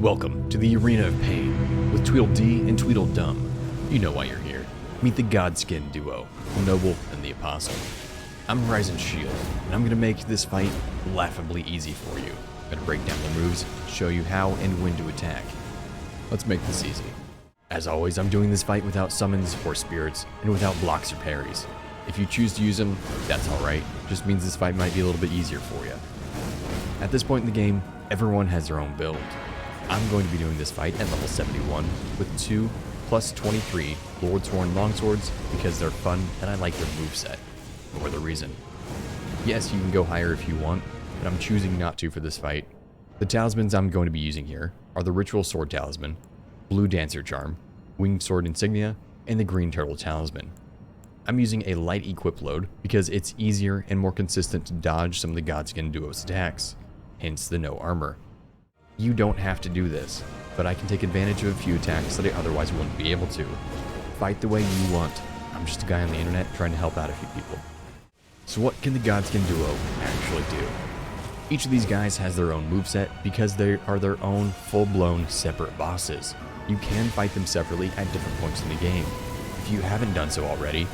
Welcome to the Arena of Pain with Tweedledee and Tweedledum. You know why you're here. Meet the Godskin Duo, the Noble and the Apostle. I'm Horizon Shield, and I'm going to make this fight laughably easy for you. I'm going to break down the moves, show you how and when to attack. Let's make this easy. As always, I'm doing this fight without summons or spirits, and without blocks or parries. If you choose to use them, that's alright. Just means this fight might be a little bit easier for you. At this point in the game, everyone has their own build. I'm going to be doing this fight at level 71 with 2 plus 23 Lordsworn longswords because they're fun and I like their moveset, for the reason. Yes, you can go higher if you want, but I'm choosing not to for this fight. The talismans I'm going to be using here are the Ritual Sword Talisman, Blue Dancer Charm, Winged Sword Insignia, and the Green Turtle Talisman. I'm using a light equip load because it's easier and more consistent to dodge some of the Godskin Duo's attacks, hence the no armor. You don't have to do this, but I can take advantage of a few attacks that I otherwise wouldn't be able to. Fight the way you want. I'm just a guy on the internet trying to help out a few people. So what can the Godskin Duo actually do? Each of these guys has their own moveset because they are their own full-blown separate bosses. You can fight them separately at different points in the game. If you haven't done so already,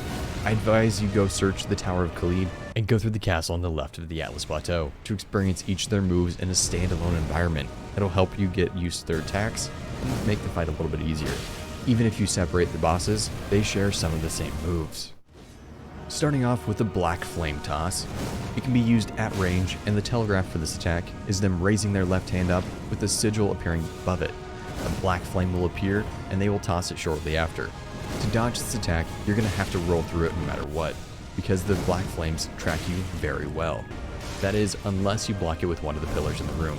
I advise you go search the Tower of Khalid and go through the castle on the left of the Atlas Plateau to experience each of their moves in a standalone environment that'll help you get used to their attacks and make the fight a little bit easier. Even if you separate the bosses, they share some of the same moves. Starting off with the Black Flame Toss, it can be used at range, and the telegraph for this attack is them raising their left hand up with the sigil appearing above it. A black flame will appear and they will toss it shortly after. To dodge this attack, you're going to have to roll through it no matter what, because the black flames track you very well. That is, unless you block it with one of the pillars in the room.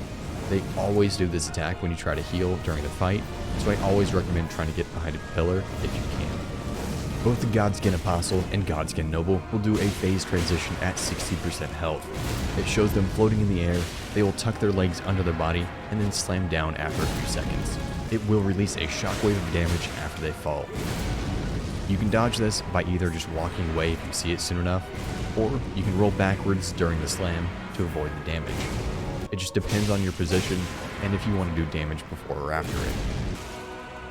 They always do this attack when you try to heal during the fight, so I always recommend trying to get behind a pillar if you can. Both the Godskin Apostle and Godskin Noble will do a phase transition at 60% health. It shows them floating in the air, they will tuck their legs under their body, and then slam down after a few seconds. It will release a shockwave of damage after they fall. You can dodge this by either just walking away if you see it soon enough, or you can roll backwards during the slam to avoid the damage. It just depends on your position and if you want to do damage before or after it.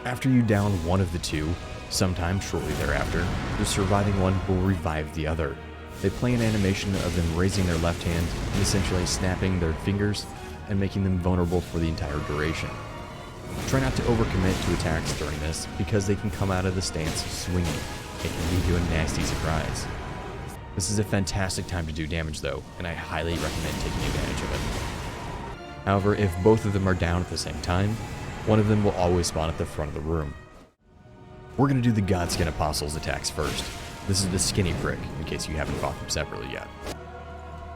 After you down one of the two, sometime shortly thereafter, the surviving one will revive the other. They play an animation of them raising their left hand and essentially snapping their fingers and making them vulnerable for the entire duration. Try not to overcommit to attacks during this because they can come out of the stance swinging. It can lead to a nasty surprise. This is a fantastic time to do damage though, and I highly recommend taking advantage of it. However, if both of them are down at the same time, one of them will always spawn at the front of the room. We're going to do the Godskin Apostle's attacks first. This is the Skinny Prick, in case you haven't fought them separately yet.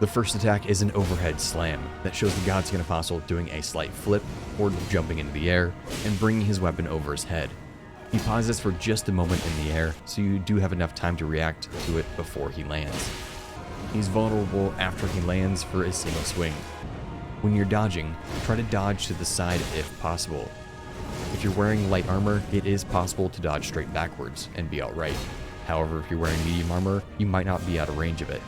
The first attack is an overhead slam that shows the Godskin Apostle doing a slight flip or jumping into the air and bringing his weapon over his head. He pauses for just a moment in the air, so you do have enough time to react to it before he lands. He's vulnerable after he lands for a single swing. When you're dodging, try to dodge to the side if possible. If you're wearing light armor, it is possible to dodge straight backwards and be alright. However, if you're wearing medium armor, you might not be out of range of it.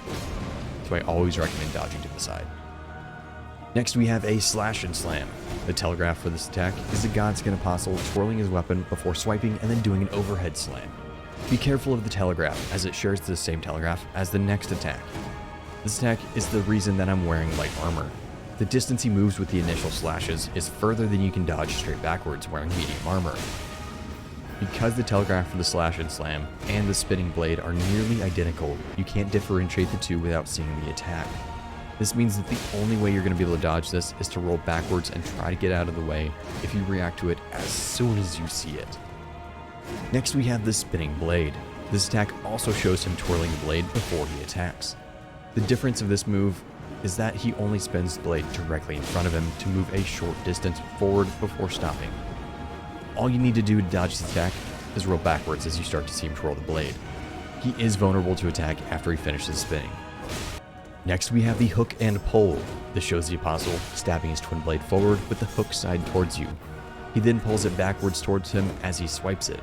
So I always recommend dodging to the side. Next we have a Slash and Slam. The telegraph for this attack is the Godskin Apostle twirling his weapon before swiping and then doing an overhead slam. Be careful of the telegraph as it shares the same telegraph as the next attack. This attack is the reason that I'm wearing light armor. The distance he moves with the initial slashes is further than you can dodge straight backwards wearing medium armor. Because the telegraph for the Slash and Slam and the spinning blade are nearly identical, you can't differentiate the two without seeing the attack. This means that the only way you're going to be able to dodge this is to roll backwards and try to get out of the way if you react to it as soon as you see it. Next we have the Spinning Blade. This attack also shows him twirling the blade before he attacks. The difference of this move is that he only spins the blade directly in front of him to move a short distance forward before stopping. All you need to do to dodge this attack is roll backwards as you start to see him twirl the blade. He is vulnerable to attack after he finishes spinning. Next we have the Hook and Pull. This shows the Apostle stabbing his twin blade forward with the hook side towards you. He then pulls it backwards towards him as he swipes it.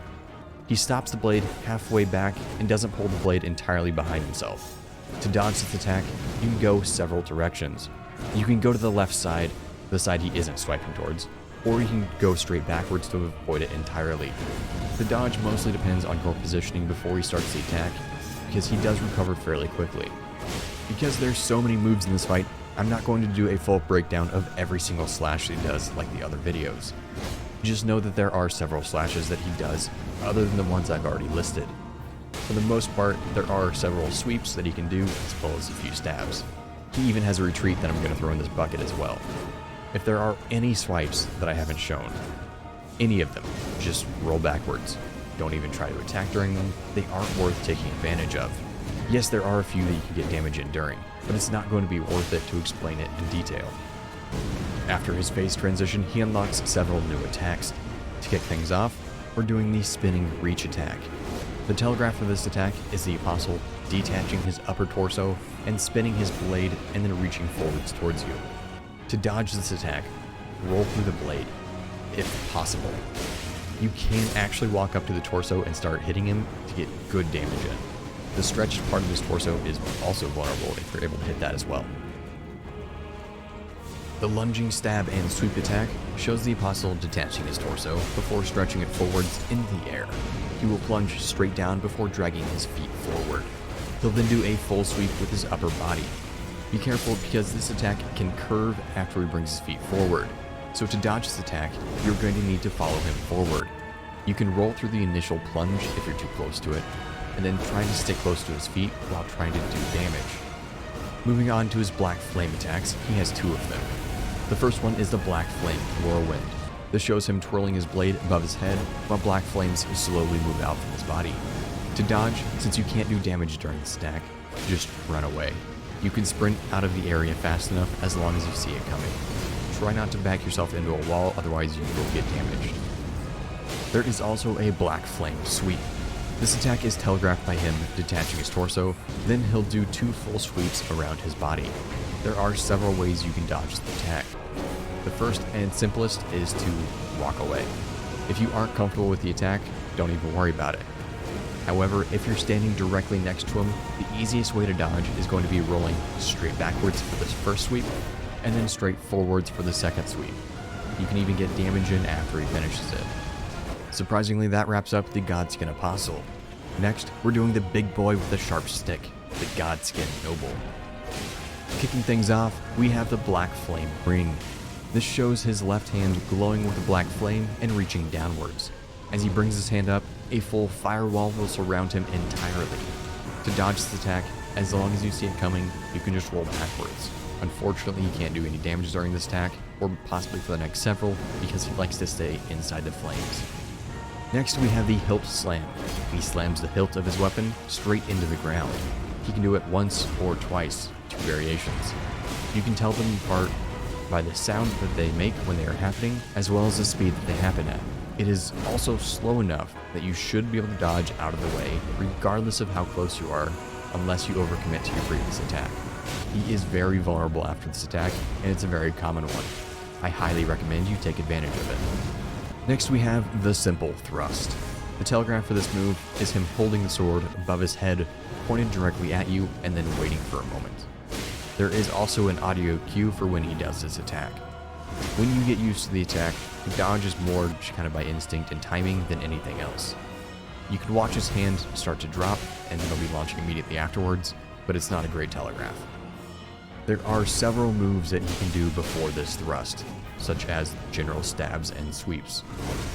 He stops the blade halfway back and doesn't pull the blade entirely behind himself. To dodge this attack, you can go several directions. You can go to the left side, the side he isn't swiping towards, or you can go straight backwards to avoid it entirely. The dodge mostly depends on your positioning before he starts the attack, because he does recover fairly quickly. Because there's so many moves in this fight, I'm not going to do a full breakdown of every single slash he does like the other videos. Just know that there are several slashes that he does, other than the ones I've already listed. For the most part, there are several sweeps that he can do, as well as a few stabs. He even has a retreat that I'm going to throw in this bucket as well. If there are any swipes that I haven't shown, any of them, just roll backwards. Don't even try to attack during them, they aren't worth taking advantage of. Yes, there are a few that you can get damage in during, but it's not going to be worth it to explain it in detail. After his phase transition, he unlocks several new attacks. To kick things off, we're doing the spinning reach attack. The telegraph of this attack is the Apostle detaching his upper torso and spinning his blade and then reaching forwards towards you. To dodge this attack, roll through the blade, if possible. You can actually walk up to the torso and start hitting him to get good damage in. The stretched part of his torso is also vulnerable if you're able to hit that as well. The lunging stab and sweep attack shows the Apostle detaching his torso before stretching it forwards into the air. He will plunge straight down before dragging his feet forward. He'll then do a full sweep with his upper body. Be careful because this attack can curve after he brings his feet forward. So to dodge this attack, you're going to need to follow him forward. You can roll through the initial plunge if you're too close to it, and then try to stick close to his feet while trying to do damage. Moving on to his black flame attacks, he has two of them. The first one is the black flame whirlwind. This shows him twirling his blade above his head while black flames slowly move out from his body. To dodge, since you can't do damage during this attack, just run away. You can sprint out of the area fast enough as long as you see it coming. Try not to back yourself into a wall, otherwise you will get damaged. There is also a black flame sweep. This attack is telegraphed by him detaching his torso, then he'll do two full sweeps around his body. There are several ways you can dodge the attack. The first and simplest is to walk away. If you aren't comfortable with the attack, don't even worry about it. However, if you're standing directly next to him, the easiest way to dodge is going to be rolling straight backwards for this first sweep, and then straight forwards for the second sweep. You can even get damage in after he finishes it. Surprisingly, that wraps up the Godskin Apostle. Next, we're doing the big boy with the sharp stick, the Godskin Noble. Kicking things off, we have the Black Flame Ring. This shows his left hand glowing with a black flame and reaching downwards. As he brings his hand up, a full firewall will surround him entirely. To dodge this attack, as long as you see it coming, you can just roll backwards. Unfortunately, he can't do any damage during this attack, or possibly for the next several, because he likes to stay inside the flames. Next, we have the Hilt Slam. He slams the hilt of his weapon straight into the ground. He can do it once or twice, two variations. You can tell them apart by the sound that they make when they are happening, as well as the speed that they happen at. It is also slow enough that you should be able to dodge out of the way, regardless of how close you are, unless you overcommit to your previous attack. He is very vulnerable after this attack, and it's a very common one. I highly recommend you take advantage of it. Next we have the Simple Thrust. The telegraph for this move is him holding the sword above his head, pointed directly at you, and then waiting for a moment. There is also an audio cue for when he does this attack. When you get used to the attack, the dodge is more just kind of by instinct and timing than anything else. You can watch his hand start to drop, and then he'll be launching immediately afterwards, but it's not a great telegraph. There are several moves that he can do before this thrust, such as general stabs and sweeps.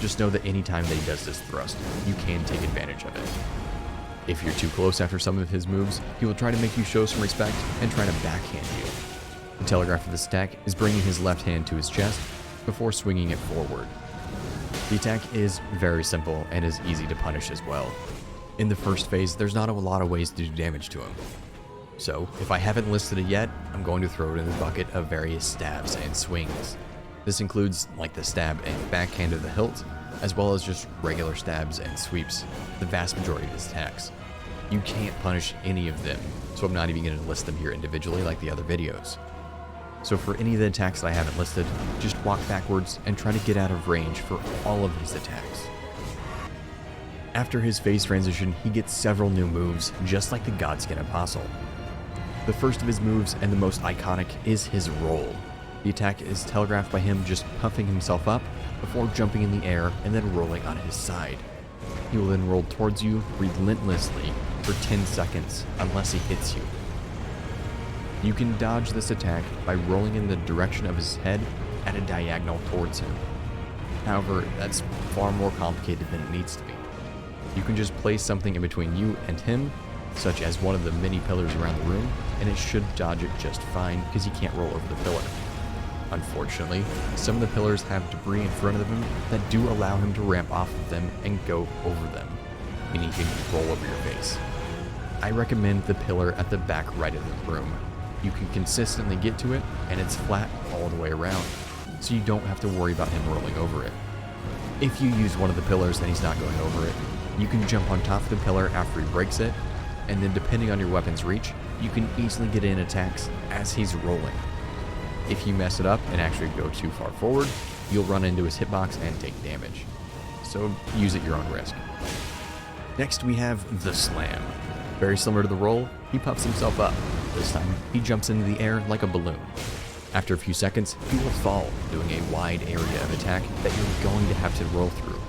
Just know that anytime that he does this thrust, you can take advantage of it. If you're too close after some of his moves, he will try to make you show some respect and try to backhand you. The telegraph of this attack is bringing his left hand to his chest before swinging it forward. The attack is very simple and is easy to punish as well. In the first phase, there's not a lot of ways to do damage to him. So, if I haven't listed it yet, I'm going to throw it in the bucket of various stabs and swings. This includes like the stab and backhand of the hilt, as well as just regular stabs and sweeps, the vast majority of his attacks. You can't punish any of them, so I'm not even going to list them here individually like the other videos. So for any of the attacks that I haven't listed, just walk backwards and try to get out of range for all of his attacks. After his phase transition, he gets several new moves, just like the Godskin Apostle. The first of his moves, and the most iconic, is his roll. The attack is telegraphed by him just puffing himself up before jumping in the air and then rolling on his side. He will then roll towards you relentlessly for 10 seconds unless he hits you. You can dodge this attack by rolling in the direction of his head at a diagonal towards him. However, that's far more complicated than it needs to be. You can just place something in between you and him, such as one of the many pillars around the room, and it should dodge it just fine because he can't roll over the pillar. Unfortunately, some of the pillars have debris in front of them that do allow him to ramp off of them and go over them, meaning he can roll over your face. I recommend the pillar at the back right of the room. You can consistently get to it, and it's flat all the way around, so you don't have to worry about him rolling over it. If you use one of the pillars and he's not going over it, you can jump on top of the pillar after he breaks it, and then depending on your weapon's reach, you can easily get in attacks as he's rolling. If you mess it up and actually go too far forward, you'll run into his hitbox and take damage. So use at your own risk. Next we have the Slam. Very similar to the roll, he puffs himself up. This time, he jumps into the air like a balloon. After a few seconds, he will fall, doing a wide area of attack that you're going to have to roll through.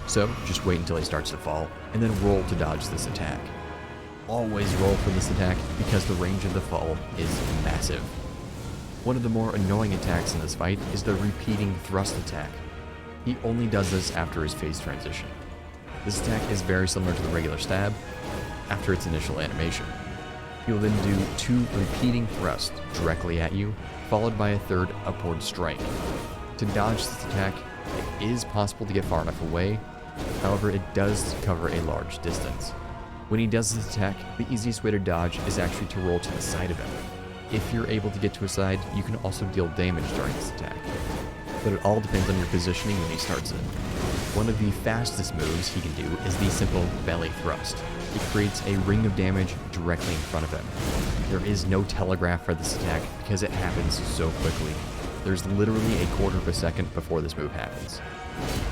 So just wait until he starts to fall, and then roll to dodge this attack. Always roll for this attack because the range of the fall is massive. One of the more annoying attacks in this fight is the repeating thrust attack. He only does this after his phase transition. This attack is very similar to the regular stab after its initial animation. He'll then do 2 repeating thrusts directly at you, followed by a 3rd upward strike. To dodge this attack, it is possible to get far enough away, however it does cover a large distance. When he does this attack, the easiest way to dodge is actually to roll to the side of him. If you're able to get to his side, you can also deal damage during this attack. But it all depends on your positioning when he starts it. One of the fastest moves he can do is the simple belly thrust. It creates a ring of damage directly in front of him. There is no telegraph for this attack because it happens so quickly. There's literally a quarter of a second before this move happens.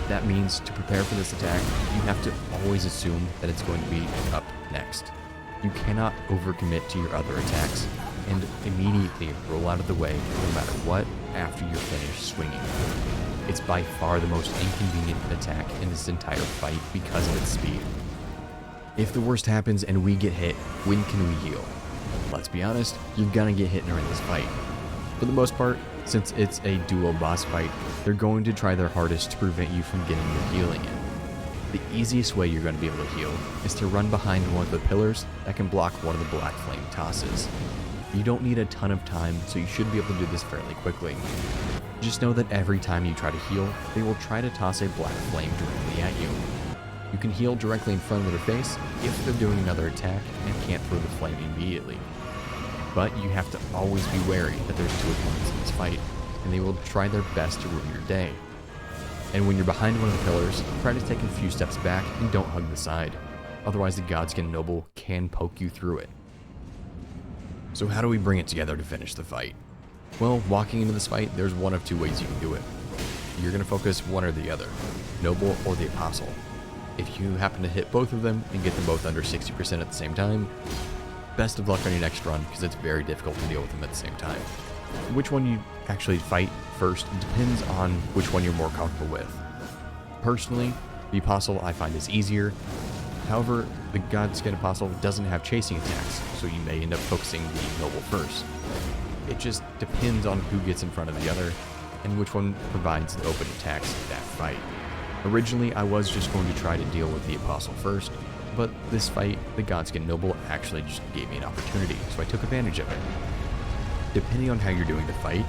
That means to prepare for this attack, you have to always assume that it's going to be up next. You cannot overcommit to your other attacks and immediately roll out of the way no matter what after you're finished swinging. It's by far the most inconvenient attack in this entire fight because of its speed. If the worst happens and we get hit, when can we heal? Let's be honest, you're gonna get hit during this fight. For the most part, since it's a duo boss fight, they're going to try their hardest to prevent you from getting your healing in. The easiest way you're going to be able to heal is to run behind one of the pillars that can block one of the black flame tosses. You don't need a ton of time, so you should be able to do this fairly quickly. Just know that every time you try to heal, they will try to toss a black flame directly at you. You can heal directly in front of their face if they're doing another attack and can't throw the flame immediately. But you have to always be wary that there's 2 opponents in this fight, and they will try their best to ruin your day. And when you're behind one of the pillars, try to take a few steps back and don't hug the side. Otherwise the Godskin Noble can poke you through it. So how do we bring it together to finish the fight? Well, walking into this fight, there's one of 2 ways you can do it. You're going to focus one or the other, Noble or the Apostle. If you happen to hit both of them and get them both under 60% at the same time, best of luck on your next run because it's very difficult to deal with them at the same time. Which one you actually fight first depends on which one you're more comfortable with. Personally, the Apostle I find is easier. However, the Godskin Apostle doesn't have chasing attacks, so you may end up focusing the Noble first. It just depends on who gets in front of the other and which one provides the open attacks in that fight. Originally, I was just going to try to deal with the Apostle first, but this fight, the Godskin Noble actually just gave me an opportunity, so I took advantage of it. Depending on how you're doing the fight,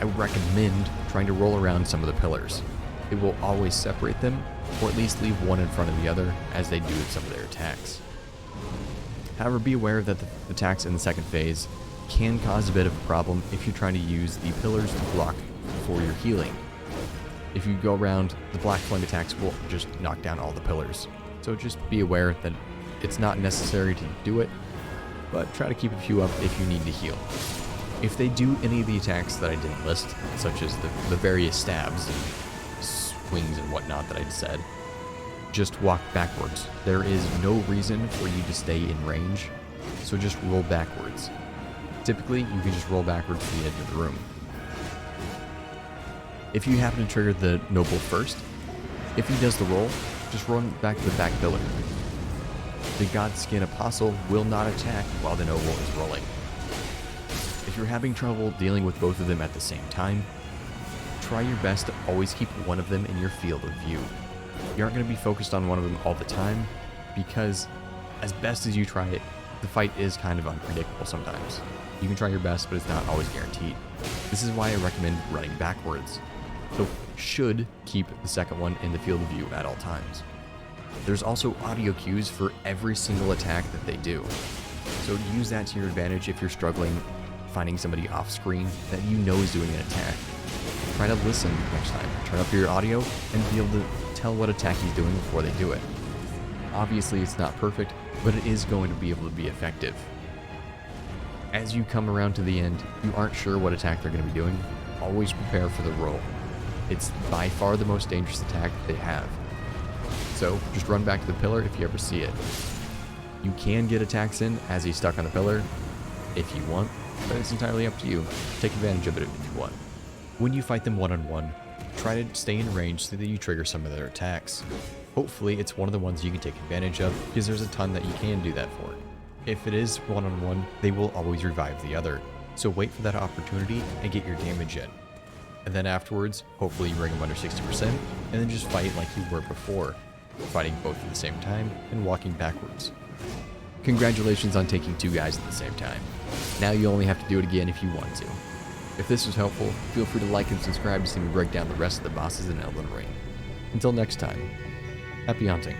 I would recommend trying to roll around some of the pillars. It will always separate them, or at least leave one in front of the other as they do with some of their attacks. However, be aware that the attacks in the second phase can cause a bit of a problem if you're trying to use the pillars to block for your healing. If you go around, the black flame attacks will just knock down all the pillars. So just be aware that it's not necessary to do it, but try to keep a few up if you need to heal. If they do any of the attacks that I didn't list, such as the various stabs and swings and whatnot that I said, just walk backwards. There is no reason for you to stay in range, so just roll backwards. Typically, you can just roll backwards to the edge of the room. If you happen to trigger the noble first, if he does the roll, just run back to the back pillar. The Godskin Apostle will not attack while the noble is rolling. If you're having trouble dealing with both of them at the same time, try your best to always keep one of them in your field of view. You aren't going to be focused on one of them all the time, because as best as you try it, the fight is kind of unpredictable sometimes. You can try your best, but it's not always guaranteed. This is why I recommend running backwards. So should keep the second one in the field of view at all times. There's also audio cues for every single attack that they do. So use that to your advantage if you're struggling finding somebody off screen that you know is doing an attack. Try to listen next time. Turn up your audio and be able to tell what attack he's doing before they do it. Obviously it's not perfect, but it is going to be able to be effective. As you come around to the end, you aren't sure what attack they're going to be doing. Always prepare for the roll. It's by far the most dangerous attack that they have. So just run back to the pillar if you ever see it. You can get attacks in as he's stuck on the pillar if you want, but it's entirely up to you. Take advantage of it if you want. When you fight them one-on-one, try to stay in range so that you trigger some of their attacks. Hopefully it's one of the ones you can take advantage of, because there's a ton that you can do that for. If it is one-on-one, they will always revive the other, so wait for that opportunity and get your damage in. And then afterwards, hopefully you bring them under 60%, and then just fight like you were before, fighting both at the same time and walking backwards. Congratulations on taking 2 guys at the same time. Now you only have to do it again if you want to. If this was helpful, feel free to like and subscribe to see me break down the rest of the bosses in Elden Ring. Until next time, happy hunting.